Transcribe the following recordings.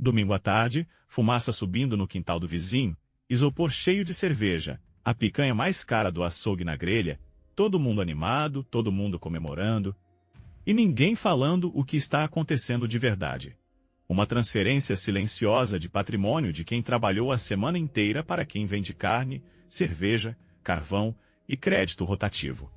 Domingo à tarde, fumaça subindo no quintal do vizinho, isopor cheio de cerveja, a picanha mais cara do açougue na grelha, todo mundo animado, todo mundo comemorando, e ninguém falando o que está acontecendo de verdade. Uma transferência silenciosa de patrimônio de quem trabalhou a semana inteira para quem vende carne, cerveja, carvão e crédito rotativo.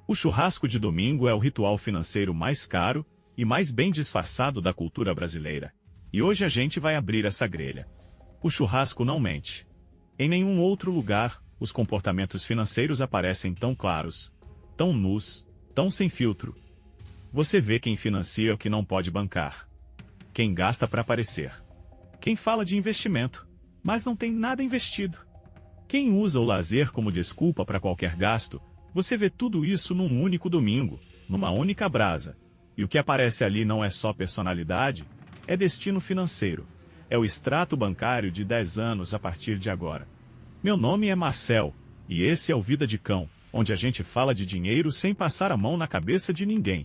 O churrasco de domingo é o ritual financeiro mais caro e mais bem disfarçado da cultura brasileira. E hoje a gente vai abrir essa grelha. O churrasco não mente. Em nenhum outro lugar, os comportamentos financeiros aparecem tão claros, tão nus, tão sem filtro. Você vê quem financia o que não pode bancar. Quem gasta para aparecer. Quem fala de investimento, mas não tem nada investido. Quem usa o lazer como desculpa para qualquer gasto. Você vê tudo isso num único domingo, numa única brasa. E o que aparece ali não é só personalidade, é destino financeiro. É o extrato bancário de 10 anos a partir de agora. Meu nome é Marcel, e esse é o Vida de Cão, onde a gente fala de dinheiro sem passar a mão na cabeça de ninguém.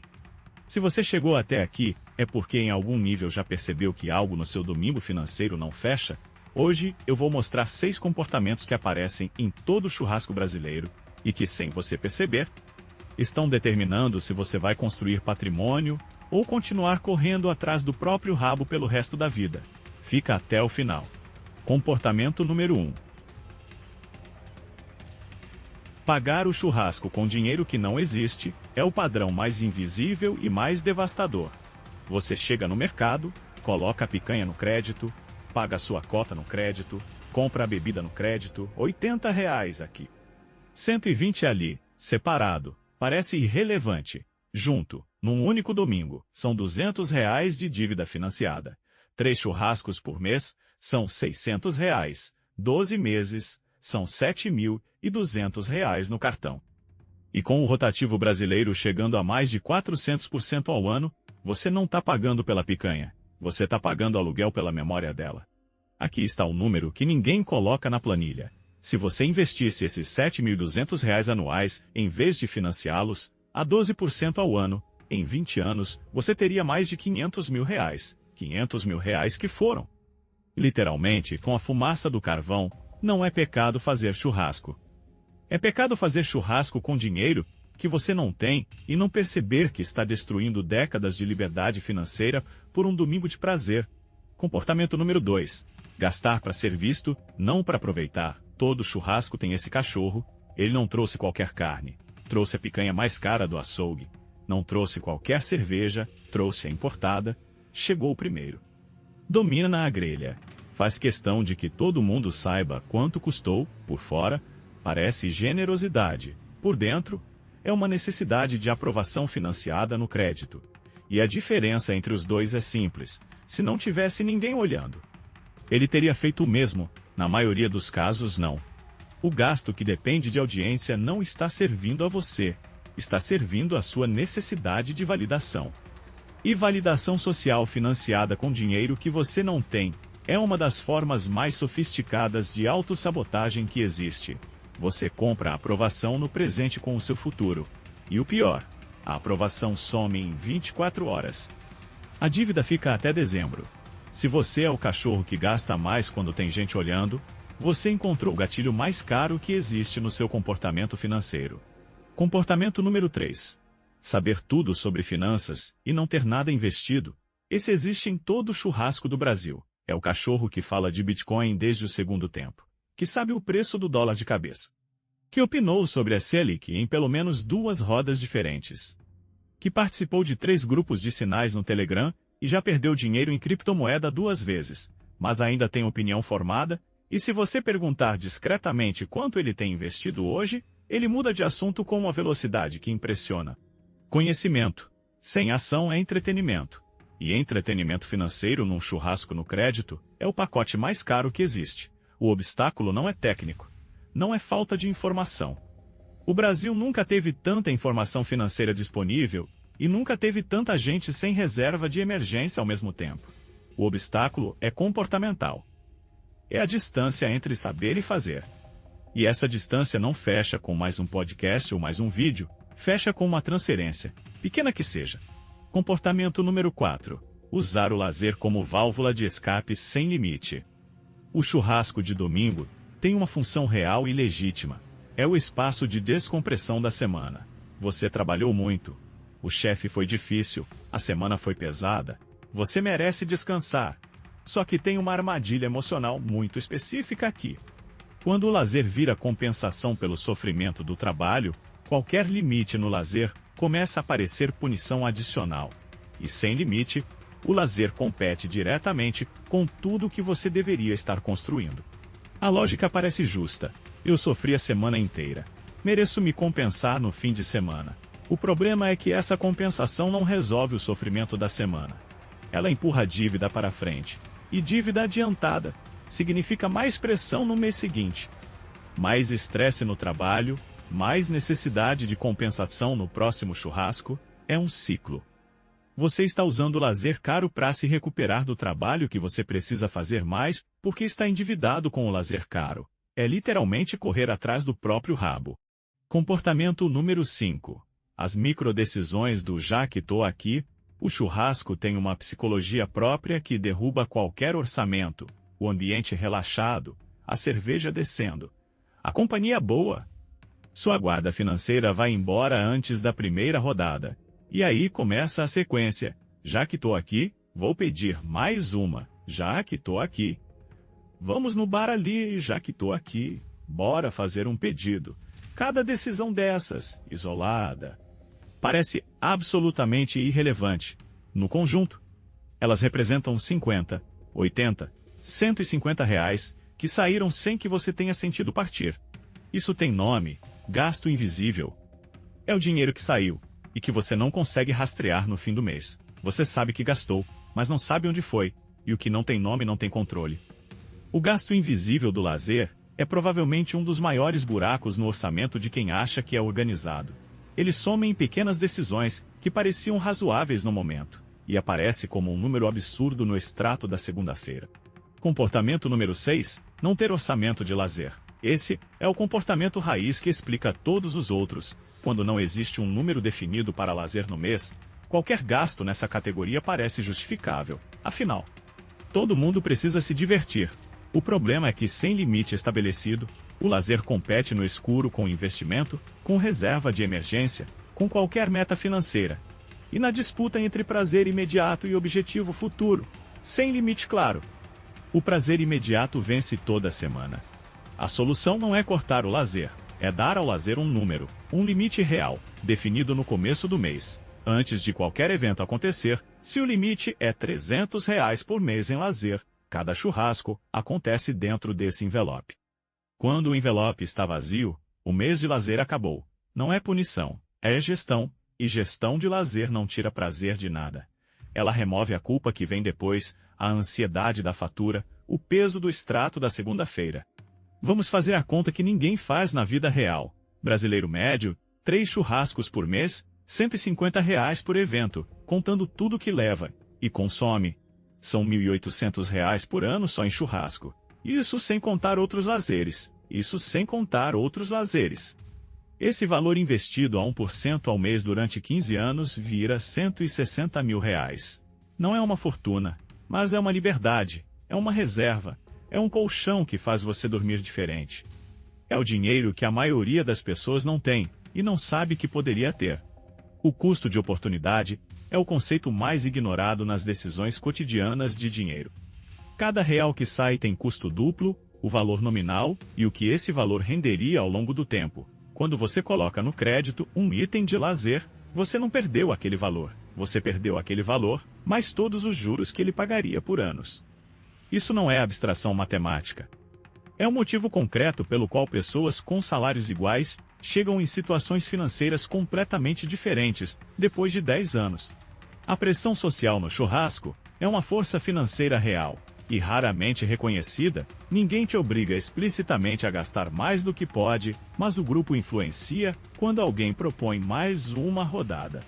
Se você chegou até aqui, é porque em algum nível já percebeu que algo no seu domingo financeiro não fecha? Hoje, eu vou mostrar 6 comportamentos que aparecem em todo churrasco brasileiro, e que, sem você perceber, estão determinando se você vai construir patrimônio ou continuar correndo atrás do próprio rabo pelo resto da vida. Fica até o final. Comportamento número 1. Pagar o churrasco com dinheiro que não existe é o padrão mais invisível e mais devastador. Você chega no mercado, coloca a picanha no crédito, paga a sua cota no crédito, compra a bebida no crédito, R$ 80 aqui. 120 ali, separado, parece irrelevante. Junto, num único domingo, são R$ 200 de dívida financiada. 3 churrascos por mês, são R$ 600. 12 meses, são R$ 7.200 no cartão. E com o rotativo brasileiro chegando a mais de 400% ao ano, você não está pagando pela picanha, você está pagando aluguel pela memória dela. Aqui está o número que ninguém coloca na planilha. Se você investisse esses R$ 7.200 anuais, em vez de financiá-los, a 12% ao ano, em 20 anos, você teria mais de R$ 500 mil. R$ 500 mil que foram. Literalmente, com a fumaça do carvão, não é pecado fazer churrasco. É pecado fazer churrasco com dinheiro que você não tem e não perceber que está destruindo décadas de liberdade financeira por um domingo de prazer. Comportamento número 2. Gastar para ser visto, não para aproveitar. Todo churrasco tem esse cachorro. Ele não trouxe qualquer carne. Trouxe a picanha mais cara do açougue. Não trouxe qualquer cerveja. Trouxe a importada. Chegou primeiro. Domina a grelha. Faz questão de que todo mundo saiba quanto custou, por fora, parece generosidade. Por dentro, é uma necessidade de aprovação financiada no crédito. E a diferença entre os dois é simples. Se não tivesse ninguém olhando, ele teria feito o mesmo. Na maioria dos casos, não. O gasto que depende de audiência não está servindo a você. Está servindo à sua necessidade de validação. E validação social financiada com dinheiro que você não tem é uma das formas mais sofisticadas de autossabotagem que existe. Você compra a aprovação no presente com o seu futuro. E o pior, a aprovação some em 24 horas. A dívida fica até dezembro. Se você é o cachorro que gasta mais quando tem gente olhando, você encontrou o gatilho mais caro que existe no seu comportamento financeiro. Comportamento número 3. Saber tudo sobre finanças e não ter nada investido. Esse existe em todo churrasco do Brasil. É o cachorro que fala de Bitcoin desde o segundo tempo, que sabe o preço do dólar de cabeça, que opinou sobre a Selic em pelo menos 2 rodas diferentes, que participou de 3 grupos de sinais no Telegram e já perdeu dinheiro em criptomoeda 2 vezes, mas ainda tem opinião formada, e se você perguntar discretamente quanto ele tem investido hoje, ele muda de assunto com uma velocidade que impressiona. Conhecimento. Sem ação é entretenimento. E entretenimento financeiro num churrasco no crédito é o pacote mais caro que existe. O obstáculo não é técnico. Não é falta de informação. O Brasil nunca teve tanta informação financeira disponível e nunca teve tanta gente sem reserva de emergência ao mesmo tempo. O obstáculo é comportamental. É a distância entre saber e fazer. E essa distância não fecha com mais um podcast ou mais um vídeo, fecha com uma transferência, pequena que seja. Comportamento número 4. Usar o lazer como válvula de escape sem limite. O churrasco de domingo tem uma função real e legítima. É o espaço de descompressão da semana. Você trabalhou muito. O chefe foi difícil, a semana foi pesada. Você merece descansar. Só que tem uma armadilha emocional muito específica aqui. Quando o lazer vira compensação pelo sofrimento do trabalho, qualquer limite no lazer começa a parecer punição adicional. E sem limite, o lazer compete diretamente com tudo que você deveria estar construindo. A lógica parece justa. Eu sofri a semana inteira. Mereço me compensar no fim de semana. O problema é que essa compensação não resolve o sofrimento da semana. Ela empurra a dívida para frente. E dívida adiantada significa mais pressão no mês seguinte. Mais estresse no trabalho, mais necessidade de compensação no próximo churrasco. É um ciclo. Você está usando o lazer caro para se recuperar do trabalho que você precisa fazer mais porque está endividado com o lazer caro. É literalmente correr atrás do próprio rabo. Comportamento número 5. As microdecisões do já que tô aqui. O churrasco tem uma psicologia própria que derruba qualquer orçamento. O ambiente relaxado, a cerveja descendo. A companhia boa. Sua guarda financeira vai embora antes da primeira rodada. E aí começa a sequência. Já que tô aqui, vou pedir mais uma. Já que tô aqui. Vamos no bar ali, já que tô aqui. Bora fazer um pedido. Cada decisão dessas, isolada, parece absolutamente irrelevante. No conjunto, elas representam 50, 80, 150 reais que saíram sem que você tenha sentido partir. Isso tem nome, gasto invisível. É o dinheiro que saiu e que você não consegue rastrear no fim do mês. Você sabe que gastou, mas não sabe onde foi, e o que não tem nome não tem controle. O gasto invisível do lazer é provavelmente um dos maiores buracos no orçamento de quem acha que é organizado. Ele soma em pequenas decisões que pareciam razoáveis no momento, e aparece como um número absurdo no extrato da segunda-feira. Comportamento número 6. Não ter orçamento de lazer. Esse é o comportamento raiz que explica todos os outros. Quando não existe um número definido para lazer no mês, qualquer gasto nessa categoria parece justificável. Afinal, todo mundo precisa se divertir. O problema é que, sem limite estabelecido, o lazer compete no escuro com investimento, com reserva de emergência, com qualquer meta financeira. E na disputa entre prazer imediato e objetivo futuro, sem limite claro. O prazer imediato vence toda semana. A solução não é cortar o lazer, é dar ao lazer um número, um limite real, definido no começo do mês. Antes de qualquer evento acontecer, se o limite é R$300 por mês em lazer, cada churrasco acontece dentro desse envelope. Quando o envelope está vazio, o mês de lazer acabou. Não é punição, é gestão, e gestão de lazer não tira prazer de nada. Ela remove a culpa que vem depois, a ansiedade da fatura, o peso do extrato da segunda-feira. Vamos fazer a conta que ninguém faz na vida real. Brasileiro médio, 3 churrascos por mês, R$150 por evento, contando tudo que leva e consome. São R$1.800 por ano só em churrasco. Isso sem contar outros lazeres. Isso sem contar outros lazeres. Esse valor investido a 1% ao mês durante 15 anos vira R$160 mil. Não é uma fortuna, mas é uma liberdade, é uma reserva, é um colchão que faz você dormir diferente. É o dinheiro que a maioria das pessoas não tem e não sabe que poderia ter. O custo de oportunidade é o conceito mais ignorado nas decisões cotidianas de dinheiro. Cada real que sai tem custo duplo, o valor nominal e o que esse valor renderia ao longo do tempo. Quando você coloca no crédito um item de lazer, você não perdeu aquele valor. Você perdeu aquele valor, mais todos os juros que ele pagaria por anos. Isso não é abstração matemática. É um motivo concreto pelo qual pessoas com salários iguais chegam em situações financeiras completamente diferentes depois de 10 anos. A pressão social no churrasco é uma força financeira real e raramente reconhecida. Ninguém te obriga explicitamente a gastar mais do que pode, mas o grupo influencia quando alguém propõe mais uma rodada.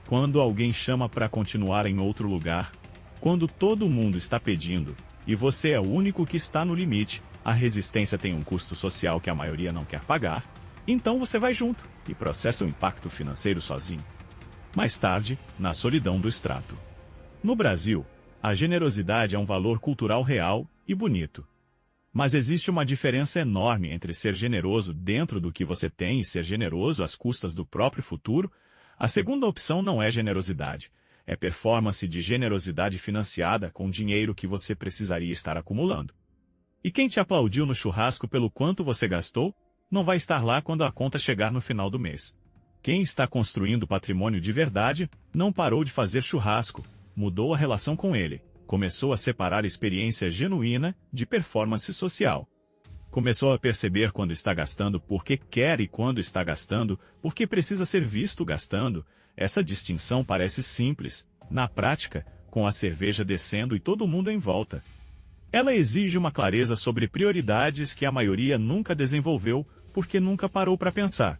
Quando alguém chama para continuar em outro lugar, quando todo mundo está pedindo e você é o único que está no limite, a resistência tem um custo social que a maioria não quer pagar, então você vai junto e processa o impacto financeiro sozinho. Mais tarde, na solidão do extrato. No Brasil, a generosidade é um valor cultural real e bonito. Mas existe uma diferença enorme entre ser generoso dentro do que você tem e ser generoso às custas do próprio futuro. A segunda opção não é generosidade. É performance de generosidade financiada com dinheiro que você precisaria estar acumulando. E quem te aplaudiu no churrasco pelo quanto você gastou, não vai estar lá quando a conta chegar no final do mês. Quem está construindo patrimônio de verdade, não parou de fazer churrasco, mudou a relação com ele, começou a separar experiência genuína de performance social. Começou a perceber quando está gastando porque quer e quando está gastando porque precisa ser visto gastando. Essa distinção parece simples, na prática, com a cerveja descendo e todo mundo em volta. Ela exige uma clareza sobre prioridades que a maioria nunca desenvolveu porque nunca parou para pensar.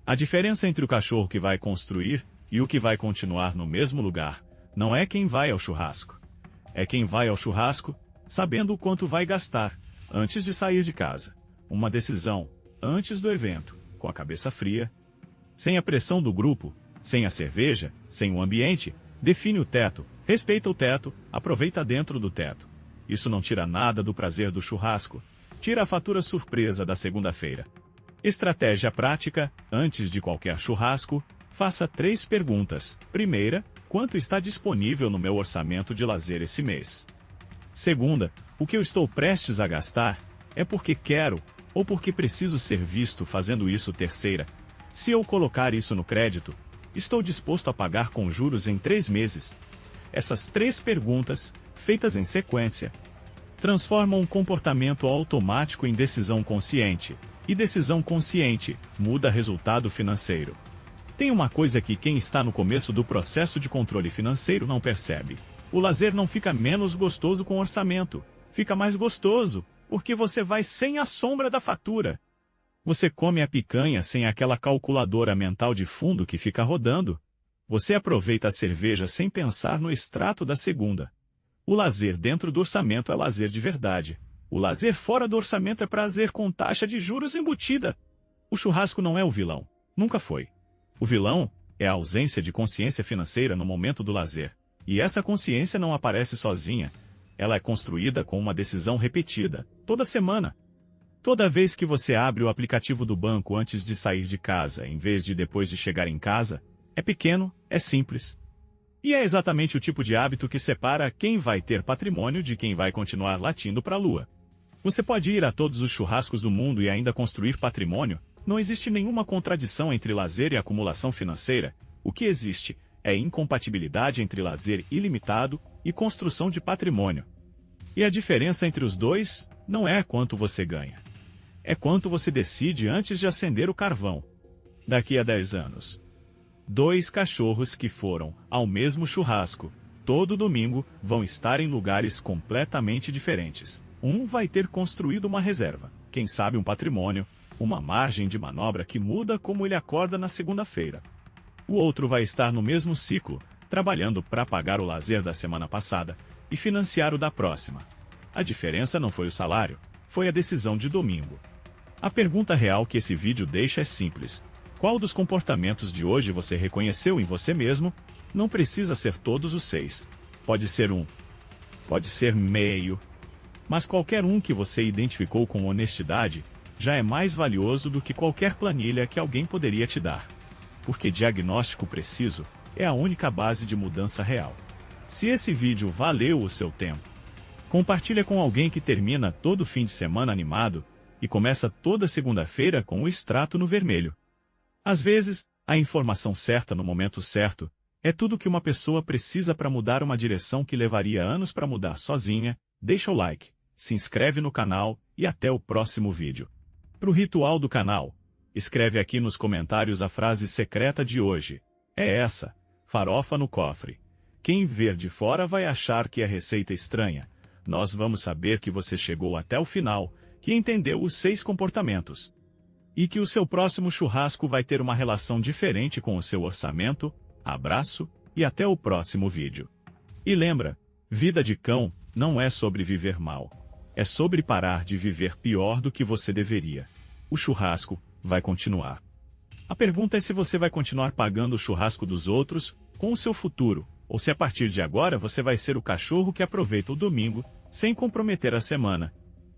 A diferença entre o cachorro que vai construir e o que vai continuar no mesmo lugar não é quem vai ao churrasco. É quem vai ao churrasco sabendo o quanto vai gastar antes de sair de casa. Uma decisão antes do evento, com a cabeça fria, sem a pressão do grupo, sem a cerveja, sem o ambiente, define o teto, respeita o teto, aproveita dentro do teto. Isso não tira nada do prazer do churrasco, tira a fatura surpresa da segunda-feira. Estratégia prática: antes de qualquer churrasco, faça 3 perguntas. Primeira, quanto está disponível no meu orçamento de lazer esse mês? Segunda, o que eu estou prestes a gastar é porque quero ou porque preciso ser visto fazendo isso? Terceira, se eu colocar isso no crédito, estou disposto a pagar com juros em 3 meses? Essas 3 perguntas, feitas em sequência, transformam um comportamento automático em decisão consciente. E decisão consciente muda resultado financeiro. Tem uma coisa que quem está no começo do processo de controle financeiro não percebe. O lazer não fica menos gostoso com orçamento. Fica mais gostoso, porque você vai sem a sombra da fatura. Você come a picanha sem aquela calculadora mental de fundo que fica rodando. Você aproveita a cerveja sem pensar no extrato da segunda. O lazer dentro do orçamento é lazer de verdade. O lazer fora do orçamento é prazer com taxa de juros embutida. O churrasco não é o vilão. Nunca foi. O vilão é a ausência de consciência financeira no momento do lazer. E essa consciência não aparece sozinha. Ela é construída com uma decisão repetida, toda semana. Toda vez que você abre o aplicativo do banco antes de sair de casa, em vez de depois de chegar em casa, é pequeno, é simples. E é exatamente o tipo de hábito que separa quem vai ter patrimônio de quem vai continuar latindo para a lua. Você pode ir a todos os churrascos do mundo e ainda construir patrimônio. Não existe nenhuma contradição entre lazer e acumulação financeira. O que existe é incompatibilidade entre lazer ilimitado e construção de patrimônio. E a diferença entre os dois não é quanto você ganha. É quanto você decide antes de acender o carvão. Daqui a 10 anos. 2 cachorros que foram ao mesmo churrasco todo domingo vão estar em lugares completamente diferentes. Um vai ter construído uma reserva, quem sabe um patrimônio, uma margem de manobra que muda como ele acorda na segunda-feira. O outro vai estar no mesmo ciclo, trabalhando para pagar o lazer da semana passada e financiar o da próxima. A diferença não foi o salário, foi a decisão de domingo. A pergunta real que esse vídeo deixa é simples. Qual dos comportamentos de hoje você reconheceu em você mesmo? Não precisa ser todos os 6. Pode ser um. Pode ser meio. Mas qualquer um que você identificou com honestidade já é mais valioso do que qualquer planilha que alguém poderia te dar. Porque diagnóstico preciso é a única base de mudança real. Se esse vídeo valeu o seu tempo, compartilha com alguém que termina todo fim de semana animado e começa toda segunda-feira com o extrato no vermelho. Às vezes, a informação certa no momento certo é tudo que uma pessoa precisa para mudar uma direção que levaria anos para mudar sozinha. Deixa o like, se inscreve no canal e até o próximo vídeo. Pro ritual do canal, escreve aqui nos comentários a frase secreta de hoje. É essa: farofa no cofre. Quem ver de fora vai achar que é receita estranha. Nós vamos saber que você chegou até o final, que entendeu os 6 comportamentos. E que o seu próximo churrasco vai ter uma relação diferente com o seu orçamento. Abraço e até o próximo vídeo. E lembra, vida de cão não é sobre viver mal. É sobre parar de viver pior do que você deveria. O churrasco vai continuar. A pergunta é se você vai continuar pagando o churrasco dos outros com o seu futuro, ou se a partir de agora você vai ser o cachorro que aproveita o domingo, sem comprometer a semana.